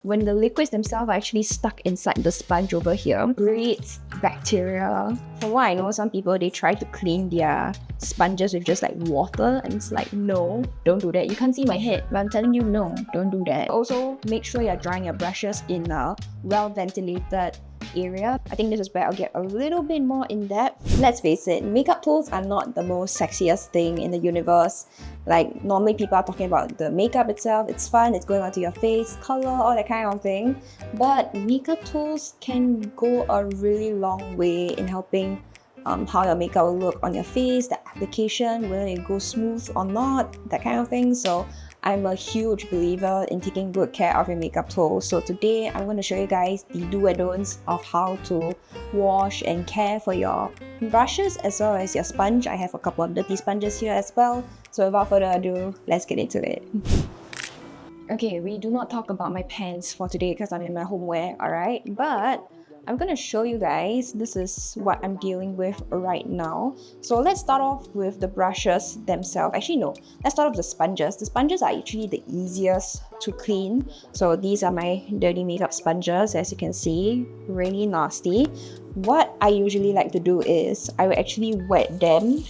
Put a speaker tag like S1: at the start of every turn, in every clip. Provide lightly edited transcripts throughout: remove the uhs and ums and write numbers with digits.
S1: When the liquids themselves are actually stuck inside the sponge over here, breeds bacteria. From what I know, some people, they try to clean their sponges with just like water, and it's like, no, don't do that. You can't see my head, but I'm telling you, no, don't do that. Also, make sure you're drying your brushes in a well-ventilated area. I think this is where I'll get a little bit more in depth. Let's face it, makeup tools are not the most sexiest thing in the universe. Like, normally people are talking about the makeup itself, it's fun, it's going onto your face, color, all that kind of thing. But makeup tools can go a really long way in helping how your makeup will look on your face, the application, whether it goes smooth or not, that kind of thing. So I'm a huge believer in taking good care of your makeup tools. So today I'm going to show you guys the do and don'ts of how to wash and care for your brushes as well as your sponge. I have a couple of dirty sponges here as well. So without further ado, let's get into it. Okay, we do not talk about my pants for today because I'm in my homeware, alright? But I'm gonna show you guys, this is what I'm dealing with right now. So let's start off with the brushes themselves. Actually no, let's start off with the sponges. The sponges are actually the easiest to clean. So these are my dirty makeup sponges, as you can see, really nasty. What I usually like to do is, I will actually wet them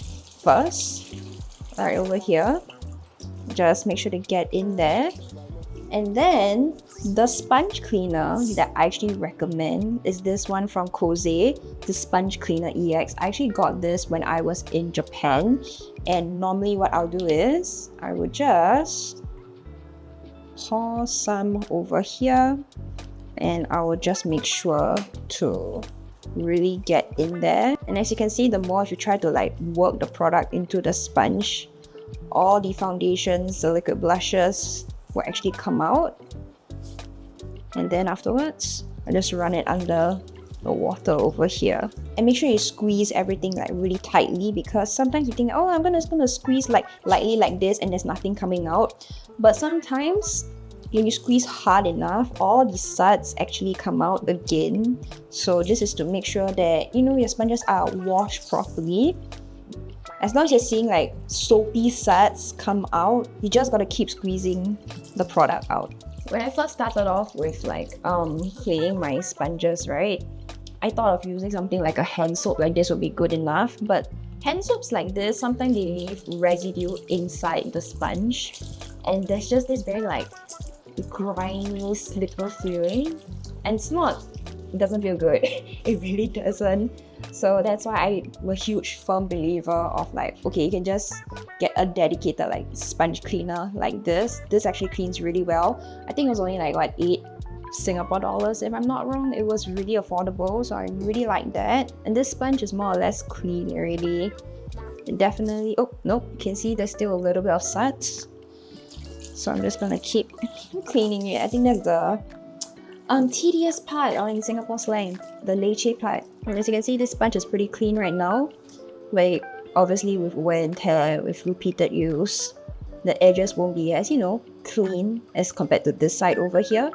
S1: first, right over here. Just make sure to get in there. And then the sponge cleaner that I actually recommend is this one from Kose, the Sponge Cleaner EX. I actually got this when I was in Japan, and normally what I'll do is I would just pour some over here, and I will just make sure to really get in there. And as you can see, the more if you try to like work the product into the sponge, all the foundations, the liquid blushes will actually come out. And then afterwards, I just run it under the water over here. And make sure you squeeze everything like really tightly, because sometimes you think, oh, I'm just gonna squeeze like lightly like this and there's nothing coming out. But sometimes when you squeeze hard enough, all the suds actually come out again. So this is to make sure that, you know, your sponges are washed properly. As long as you're seeing like soapy suds come out, you just gotta keep squeezing the product out. When I first started off with like cleaning my sponges, right, I thought of using something like a hand soap like this would be good enough. But hand soaps like this, sometimes they leave residue inside the sponge, and there's just this very like grimy, slippery feeling, and it doesn't feel good. It really doesn't. So that's why I'm a huge firm believer of like, okay, you can just get a dedicated like sponge cleaner like this. This actually cleans really well. I think it was only like what, 8 Singapore dollars if I'm not wrong. It was really affordable, so I really like that. And this sponge is more or less clean already. Definitely, oh nope, you can see there's still a little bit of suds. So I'm just gonna keep cleaning it. I think that's the tedious part, or in Singapore slang, the leceh part. And as you can see, this sponge is pretty clean right now. Like, obviously with wear and tear, with repeated use, the edges won't be as, you know, clean as compared to this side over here.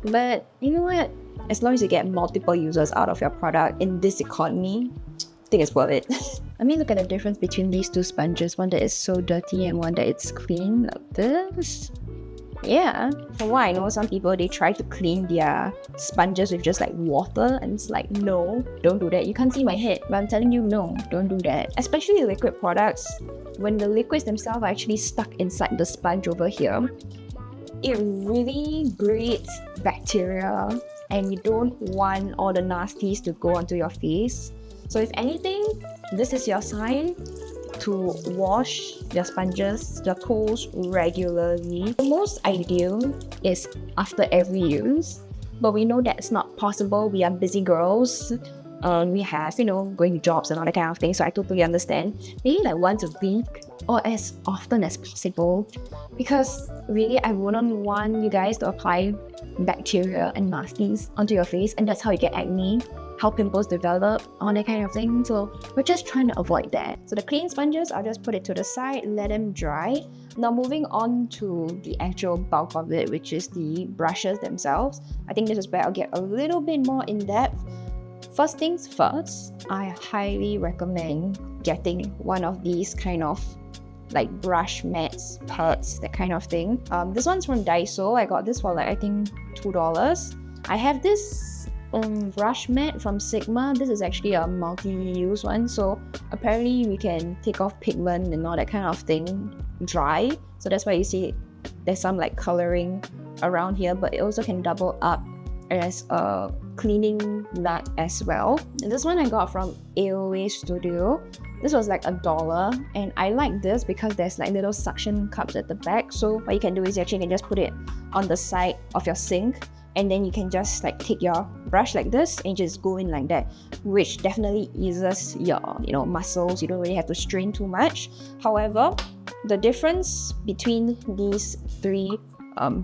S1: But you know what? As long as you get multiple users out of your product in this economy, I think it's worth it. I mean, look at the difference between these two sponges. One that is so dirty and one that is clean like this. Yeah, from what I know, some people, they try to clean their sponges with just like water, and it's like, no, don't do that. You can't see my head, but I'm telling you, no, don't do that. Especially liquid products, when the liquids themselves are actually stuck inside the sponge over here, it really breeds bacteria, and you don't want all the nasties to go onto your face. So if anything, this is your sign to wash your sponges, your tools regularly. The most ideal is after every use, but we know that's not possible. We are busy girls. We have, you know, going to jobs and all that kind of thing, so I totally understand. Maybe like once a week or as often as possible, because really I wouldn't want you guys to apply bacteria and nasties onto your face, and that's how you get acne, how pimples develop, all that kind of thing. So we're just trying to avoid that. So the clean sponges, I'll just put it to the side, let them dry. Now moving on to the actual bulk of it, which is the brushes themselves. I think this is where I'll get a little bit more in depth. First things first, I highly recommend getting one of these kind of like brush mats, pads, that kind of thing. This one's from Daiso. I got this for like I think $2. I have this brush mat from Sigma. This is actually a multi-use one, so apparently we can take off pigment and all that kind of thing dry. So that's why you see there's some like coloring around here, but it also can double up as a cleaning nut as well. And this one I got from AOA Studio. This was like $1, and I like this because there's like little suction cups at the back. So what you can do is you actually can just put it on the side of your sink, and then you can just like take your brush like this and just go in like that, which definitely eases your muscles. You don't really have to strain too much. However, the difference between these three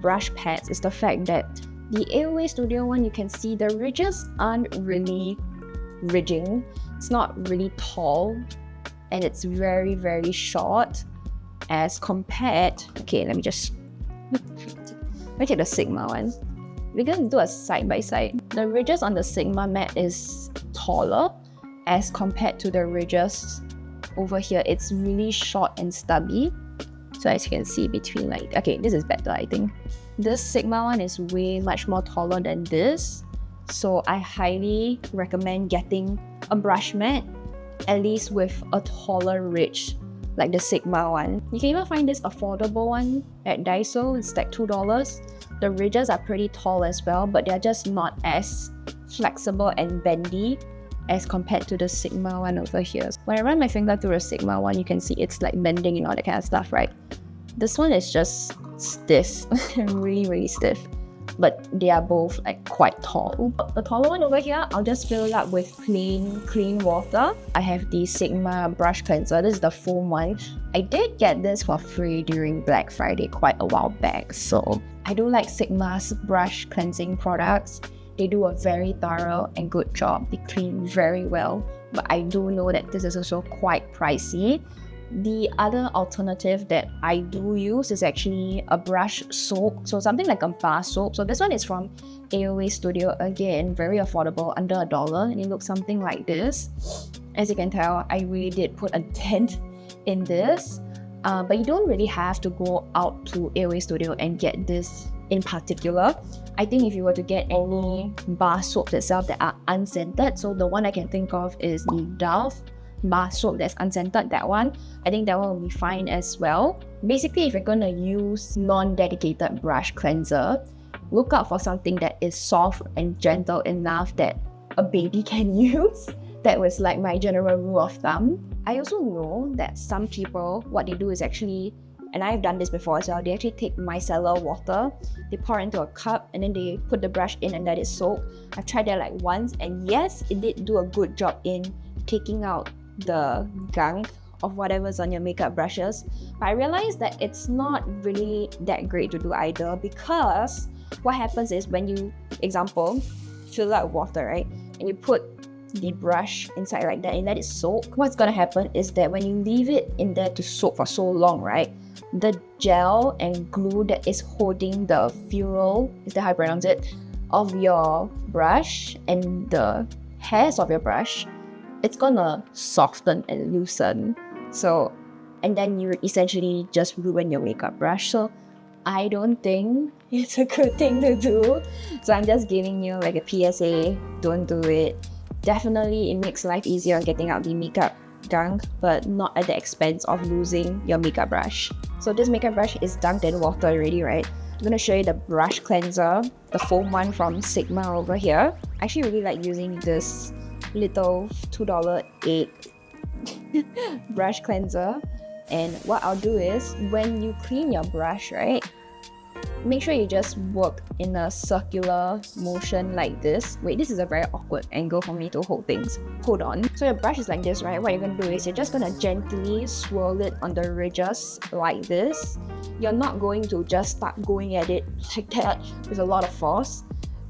S1: brush pads is the fact that the AOA Studio one, you can see the ridges aren't really ridging. It's not really tall, and it's very, very short as compared. Okay, let me take the Sigma one. We're going to do a side by side. The ridges on the Sigma mat is taller as compared to the ridges over here. It's really short and stubby. So as you can see between like, okay, this is better I think. This Sigma one is way much more taller than this. So I highly recommend getting a brush mat, at least with a taller ridge like the Sigma one. You can even find this affordable one at Daiso. It's like $2. The ridges are pretty tall as well, but they're just not as flexible and bendy as compared to the Sigma one over here. When I run my finger through a Sigma one, you can see it's like bending and all that kind of stuff, right? This one is just stiff, really, really stiff. But they are both like quite tall. The taller one over here, I'll just fill it up with clean water. I have the Sigma brush cleanser. This is the foam one. I did get this for free during Black Friday quite a while back. So I do like Sigma's brush cleansing products. They do a very thorough and good job. They clean very well. But I do know that this is also quite pricey. The other alternative that I do use is actually a brush soap. So something like a bar soap. So this one is from AOA Studio. Again, very affordable, under $1. And it looks something like this. As you can tell, I really did put a dent in this. But you don't really have to go out to AOA Studio and get this in particular. I think if you were to get any bar soaps itself that are unscented, so the one I can think of is the Dove bar soap that's unscented, that one. I think that one will be fine as well. Basically, if you're gonna use non-dedicated brush cleanser, look out for something that is soft and gentle enough that a baby can use. That was like my general rule of thumb. I also know that some people, what they do is actually, and I've done this before as well, they actually take micellar water, they pour into a cup, and then they put the brush in and let it soak. I've tried that like once, and yes, it did do a good job in taking out the gunk of whatever's on your makeup brushes. But I realized that it's not really that great to do either, because what happens is when you, example, fill out water, right, and you put the brush inside like that and let it soak, what's gonna happen is that when you leave it in there to soak for so long, right, the gel and glue that is holding the ferrule, is that how I pronounce it, of your brush and the hairs of your brush, it's gonna soften and loosen. So, and then you essentially just ruin your makeup brush. So I don't think it's a good thing to do. So I'm just giving you like a PSA, don't do it. Definitely it makes life easier getting out the makeup gunk, but not at the expense of losing your makeup brush. So this makeup brush is dunked in water already, right? I'm gonna show you the brush cleanser, the foam one from Sigma over here. I actually really like using this little $2.8 brush cleanser. And what I'll do is, when you clean your brush, right, make sure you just work in a circular motion like this. Wait, this is a very awkward angle for me to hold things. Hold on. So your brush is like this, right? What you're gonna do is you're just gonna gently swirl it on the ridges like this. You're not going to just start going at it like that with a lot of force.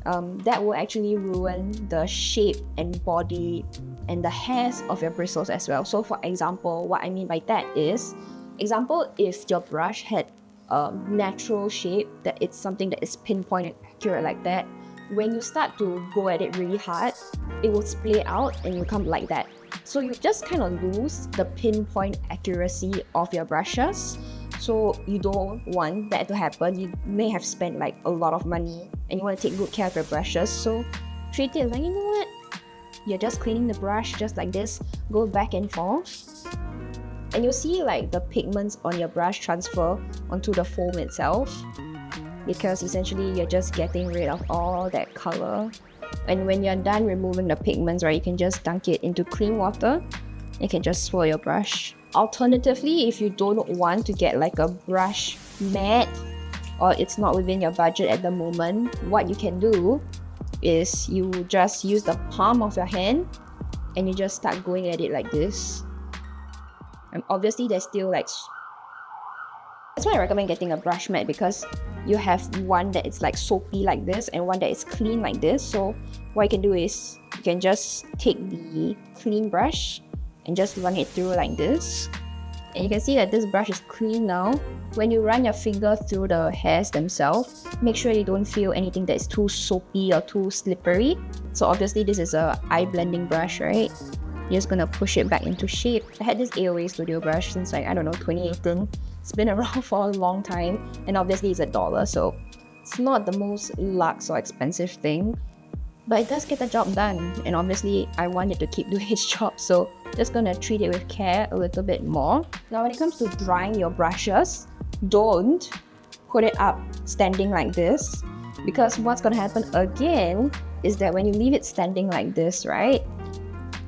S1: That will actually ruin the shape and body and the hairs of your bristles as well. So for example, what I mean by that is, example, if your brush had a natural shape, that it's something that is pinpointed accurate like that, when you start to go at it really hard, it will splay out and you come like that. So you just kind of lose the pinpoint accuracy of your brushes. So you don't want that to happen. You may have spent like a lot of money and you want to take good care of your brushes. So treat it like, you know what? You're just cleaning the brush just like this, go back and forth. And you'll see like the pigments on your brush transfer onto the foam itself, because essentially you're just getting rid of all that color. And when you're done removing the pigments, right, you can just dunk it into clean water. You can just swirl your brush. Alternatively, if you don't want to get like a brush mat, or it's not within your budget at the moment, what you can do is you just use the palm of your hand and you just start going at it like this. And obviously there's still like... That's why I recommend getting a brush mat, because you have one that is like soapy like this and one that is clean like this. So what you can do is you can just take the clean brush and just run it through like this. And you can see that this brush is clean now. When you run your finger through the hairs themselves, make sure you don't feel anything that is too soapy or too slippery. So obviously this is a eye blending brush, right? You're just gonna push it back into shape. I had this AOA Studio brush since like, I don't know, 2018. It's been around for a long time, and obviously it's $1, so it's not the most luxe or expensive thing, but it does get the job done. And obviously I want it to keep doing its job, so just gonna treat it with care a little bit more. Now when it comes to drying your brushes, don't put it up standing like this, because what's gonna happen again is that when you leave it standing like this, right,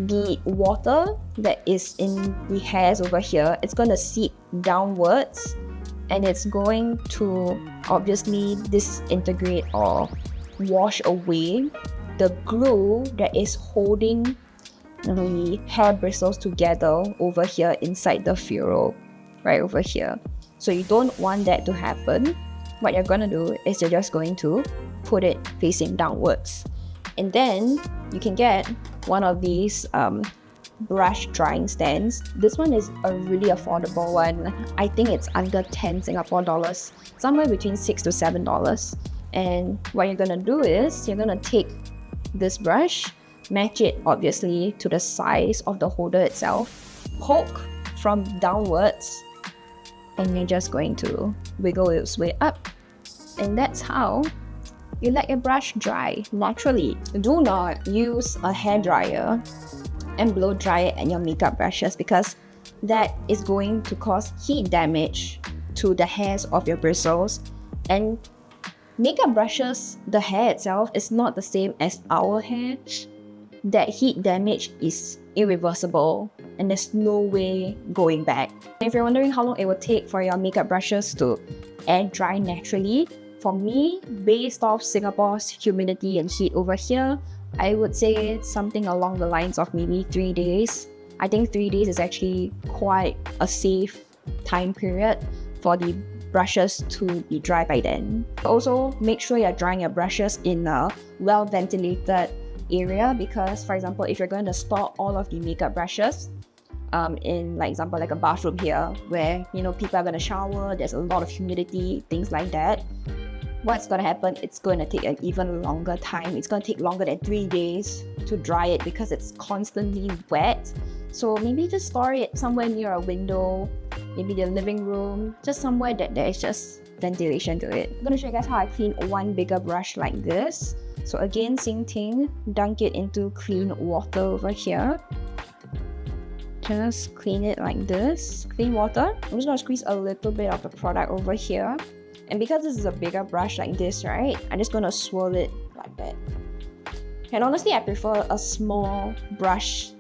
S1: the water that is in the hairs over here, it's going to seep downwards, and it's going to obviously disintegrate or wash away the glue that is holding the hair bristles together over here inside the furrow, right over here. So you don't want that to happen. What you're going to do is you're just going to put it facing downwards. And then you can get one of these brush drying stands. This one is a really affordable one. I think it's under 10 Singapore dollars, somewhere between $6 to $7. And what you're gonna do is you're gonna take this brush, match it obviously to the size of the holder itself, poke from downwards, and you're just going to wiggle its way up. And that's how you let your brush dry naturally. Do not use a hairdryer and blow dry it at your makeup brushes, because that is going to cause heat damage to the hairs of your bristles. And makeup brushes, the hair itself is not the same as our hair. That heat damage is irreversible and there's no way going back. If you're wondering how long it will take for your makeup brushes to air dry naturally, for me, based off Singapore's humidity and heat over here, I would say it's something along the lines of maybe 3 days. I think 3 days is actually quite a safe time period for the brushes to be dry by then. Also, make sure you're drying your brushes in a well-ventilated area, because for example, if you're going to store all of the makeup brushes in, like example, like a bathroom here where, you know, people are going to shower, there's a lot of humidity, things like that, what's going to happen, it's going to take an even longer time. It's going to take longer than 3 days to dry it because it's constantly wet. So maybe just store it somewhere near a window, maybe the living room, just somewhere that there is just ventilation to it. I'm going to show you guys how I clean one bigger brush like this. So again, same thing, dunk it into clean water over here. Just clean it like this, clean water. I'm just going to squeeze a little bit of the product over here. And because this is a bigger brush like this, right, I'm just going to swirl it like that. And honestly, I prefer a small brush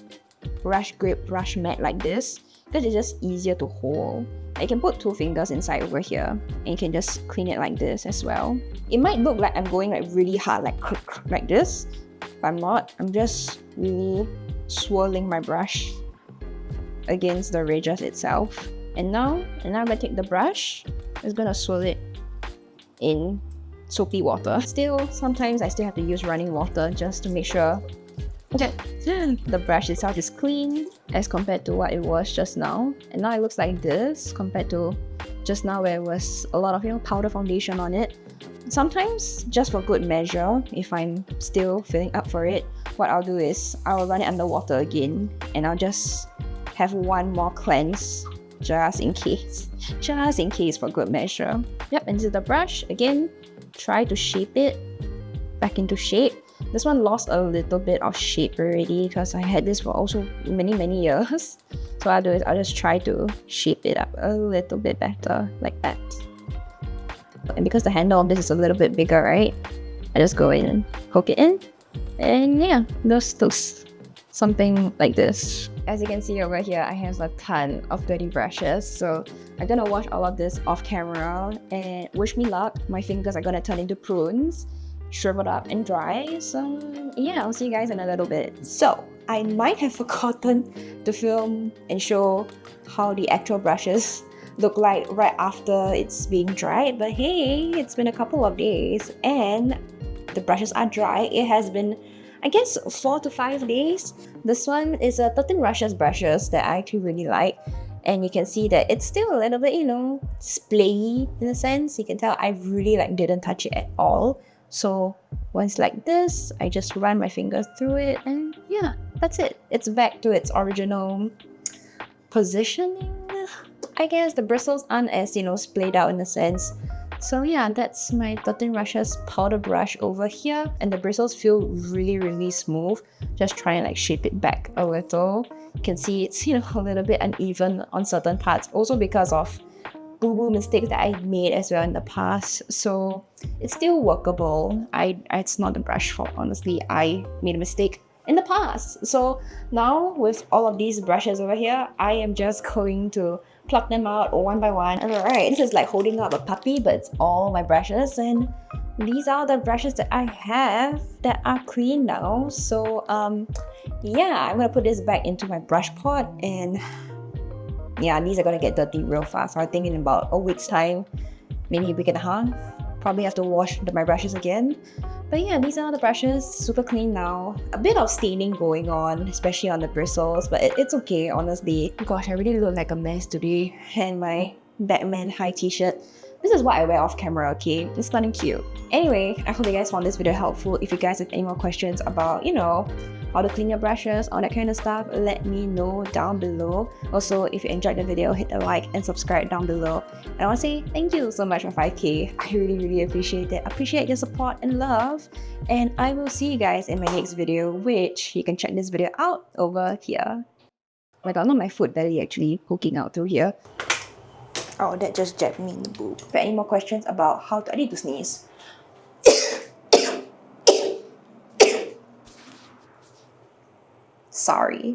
S1: grip brush mat like this, because it's just easier to hold. I can put 2 fingers inside over here, and you can just clean it like this as well. It might look like I'm going like really hard, like this, but I'm not. I'm just really swirling my brush against the ridges itself. And now I'm gonna take the brush, I'm just gonna swirl it in soapy water. Still, sometimes I still have to use running water just to make sure that the brush itself is clean as compared to what it was just now. And now it looks like this compared to just now where it was a lot of, you know, powder foundation on it. Sometimes, just for good measure, if I'm still feeling up for it, what I'll do is I'll run it under water again, and I'll just have one more cleanse just in case for good measure. Yep, into the brush again, try to shape it back into shape. This one lost a little bit of shape already because I had this for also many years. So I'll do is I'll just try to shape it up a little bit better like that. And because the handle of this is a little bit bigger, right, I just go in and hook it in, and yeah, those something like this. As you can see over here, I have a ton of dirty brushes, so I'm gonna wash all of this off camera, and wish me luck, my fingers are gonna turn into prunes, shriveled up and dry. So yeah, I'll see you guys in a little bit. So I might have forgotten to film and show how the actual brushes look like right after it's being dried, but hey, it's been a couple of days and the brushes are dry. It has been, I guess, 4 to 5 days. This one is a 13 brushes that I actually really like, and you can see that it's still a little bit, splayy in a sense. You can tell I really didn't touch it at all. So once like this, I just run my fingers through it, and yeah, that's it. It's back to its original positioning, I guess. The bristles aren't as, splayed out in a sense. So yeah, that's my 13 brushes powder brush over here, and the bristles feel really smooth. Just try and shape it back a little. You can see it's, a little bit uneven on certain parts, also because of boo-boo mistakes that I made as well in the past. So it's still workable. It's not the brush fault, honestly. I made a mistake in the past. So now with all of these brushes over here, I am just going to pluck them out one by one. Alright, this is like holding up a puppy, but it's all my brushes, and these are the brushes that I have that are clean now. So yeah, I'm gonna put this back into my brush pot, and yeah, these are gonna get dirty real fast. So I think in about a week's time, maybe a week and a half, probably have to wash my brushes again. But yeah, these are the brushes, super clean now. A bit of staining going on, especially on the bristles, but it's okay, honestly. Gosh, I really look like a mess today. And my Batman high t-shirt. This is what I wear off camera, okay? It's nothing cute. Anyway, I hope you guys found this video helpful. If you guys have any more questions about, how to clean your brushes, all that kind of stuff, let me know down below. Also, if you enjoyed the video, hit the like and subscribe down below. And I want to say thank you so much for 5K. I really appreciate it. Appreciate your support and love. And I will see you guys in my next video, which you can check this video out over here. Oh my god, not my foot belly actually poking out through here. Oh, that just jabbed me in the boob. If you have any more questions about how to, I need to sneeze. Sorry.